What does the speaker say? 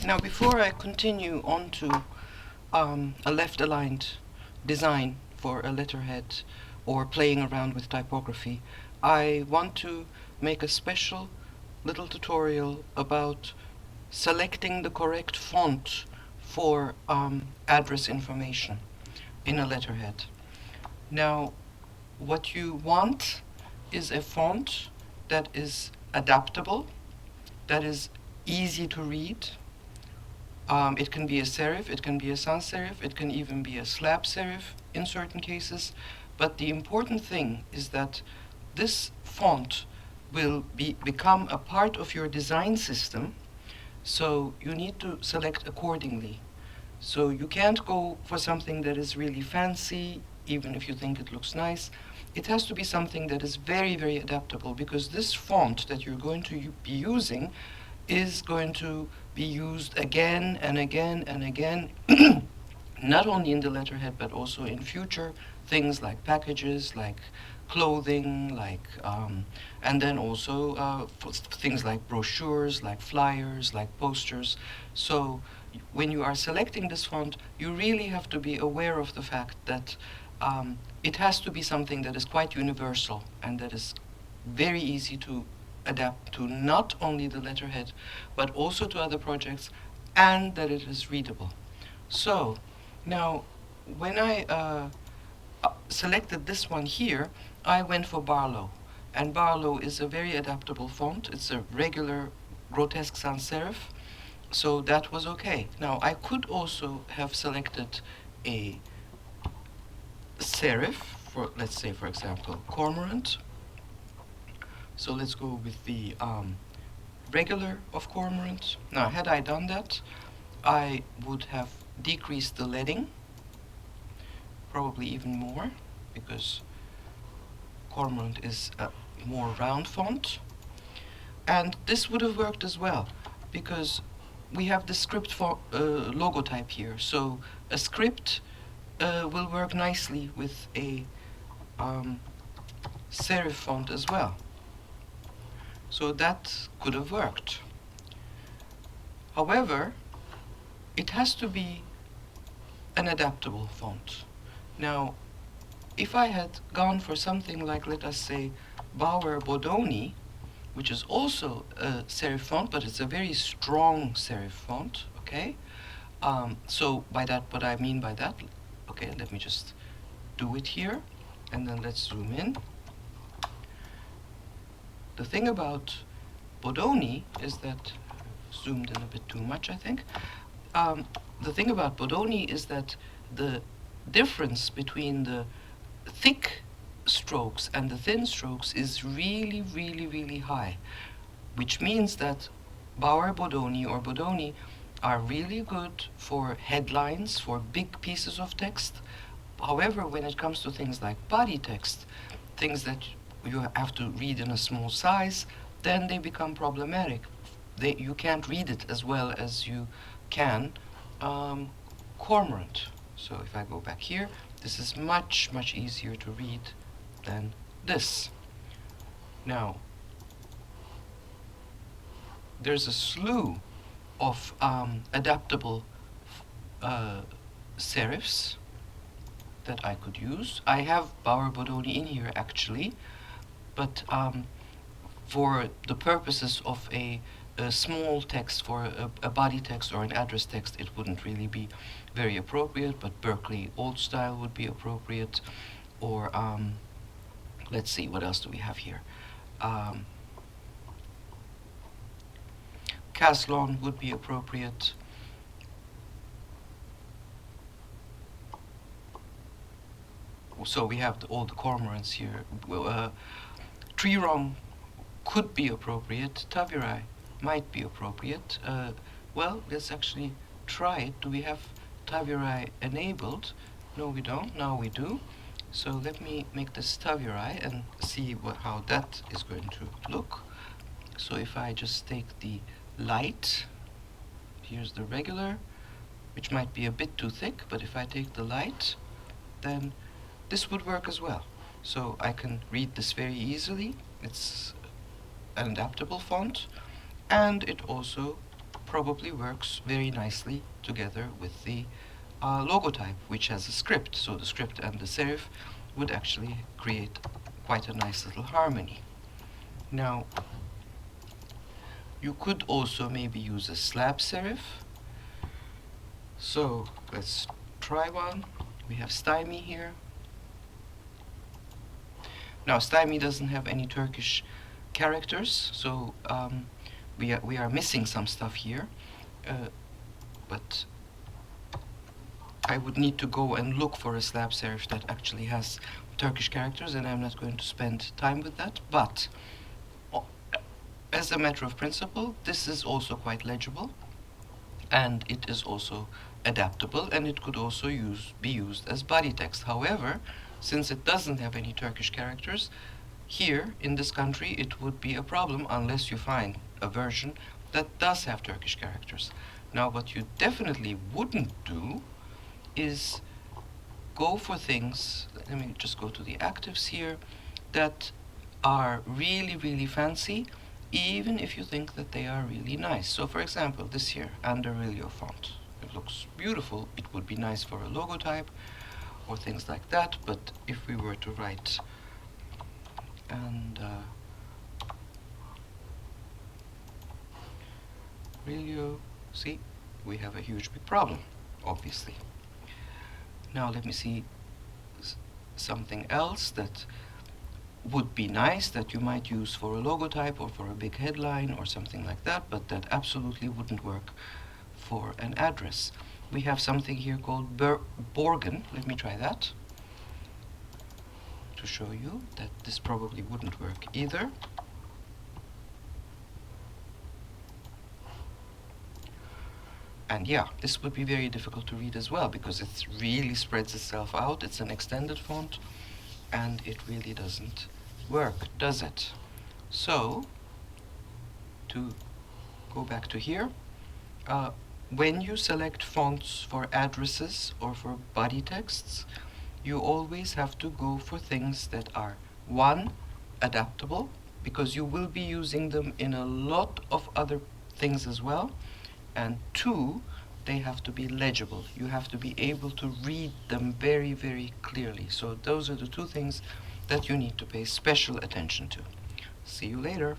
Now, before I continue on to a left-aligned design for a letterhead or playing around with typography, I want to make a special little tutorial about selecting the correct font for address information in a letterhead. Now, what you want is a font that is adaptable, that is easy to read. It can be a serif, it can be a sans serif, it can even be a slab serif in certain cases. But the important thing is that this font will become a part of your design system, so you need to select accordingly. So you can't go for something that is really fancy, even if you think it looks nice. It has to be something that is very, very adaptable, because this font that you're going to be using is going to be used again and again and again, not only in the letterhead, but also in future things like packages, like clothing, and then also things like brochures, like flyers, like posters. So when you are selecting this font, you really have to be aware of the fact that it has to be something that is quite universal and that is very easy to adapt to not only the letterhead, but also to other projects, and that it is readable. So now, when I selected this one here, I went for Barlow. And Barlow is a very adaptable font. It's a regular grotesque sans serif, so that was okay. Now, I could also have selected a serif for, let's say, for example, Cormorant. So let's go with the regular of Cormorant. Now, had I done that, I would have decreased the leading, probably even more, because Cormorant is a more round font. And this would have worked as well, because we have the script for logo type here. So a script will work nicely with a serif font as well. So that could have worked. However, it has to be an adaptable font. Now, if I had gone for something like, let us say, Bauer Bodoni, which is also a serif font, but it's a very strong serif font, okay? So by that, what I mean by that, okay, let me just do it here, and then let's zoom in. The thing about Bodoni is that, zoomed in a bit too much, I think. The thing about Bodoni is that the difference between the thick strokes and the thin strokes is really, really, really high, which means that Bauer Bodoni or Bodoni are really good for headlines, for big pieces of text. However, when it comes to things like body text, things that you have to read in a small size, then they become problematic. You can't read it as well as you can Cormorant. So if I go back here, this is much, much easier to read than this. Now, there's a slew of adaptable serifs that I could use. I have Bauer Bodoni in here actually, but for the purposes of a small text, for a body text or an address text, it wouldn't really be very appropriate, but Berkeley Old Style would be appropriate, or let's see, what else do we have here? Caslon would be appropriate. So we have all the cormorants here. Trirong could be appropriate. Tavirai might be appropriate. Well, let's actually try it. Do we have Tavirai enabled? No, we don't. Now we do. So let me make this Tavirai and see how that is going to look. So if I just take the light, here's the regular, which might be a bit too thick, but if I take the light, then this would work as well. So I can read this very easily. It's an adaptable font, and it also probably works very nicely together with the logotype, which has a script. So the script and the serif would actually create quite a nice little harmony. Now, you could also maybe use a slab serif. So let's try one. We have stymie here. Now, stymie doesn't have any Turkish characters, so we are missing some stuff here. But I would need to go and look for a slab serif that actually has Turkish characters, and I'm not going to spend time with that. But as a matter of principle, this is also quite legible, and it is also adaptable, and it could also be used as body text. However, since it doesn't have any Turkish characters, here in this country it would be a problem unless you find a version that does have Turkish characters. Now, what you definitely wouldn't do is go for things, let me just go to the actives here, that are really, really fancy, even if you think that they are really nice. So for example, this here, Anderillo font. It looks beautiful. It would be nice for a logotype or things like that, but if we were to write Anderillo, see, we have a huge big problem, obviously. Now let me see something else that would be nice that you might use for a logotype or for a big headline or something like that, but that absolutely wouldn't work for an address. We have something here called Borgen. Let me try that to show you that this probably wouldn't work either. And yeah, this would be very difficult to read as well because it really spreads itself out. It's an extended font, and it really doesn't work, does it? So, to go back to here, when you select fonts for addresses or for body texts, you always have to go for things that are, one, adaptable, because you will be using them in a lot of other things as well, and two, they have to be legible. You have to be able to read them very, very clearly. So those are the two things that you need to pay special attention to. See you later.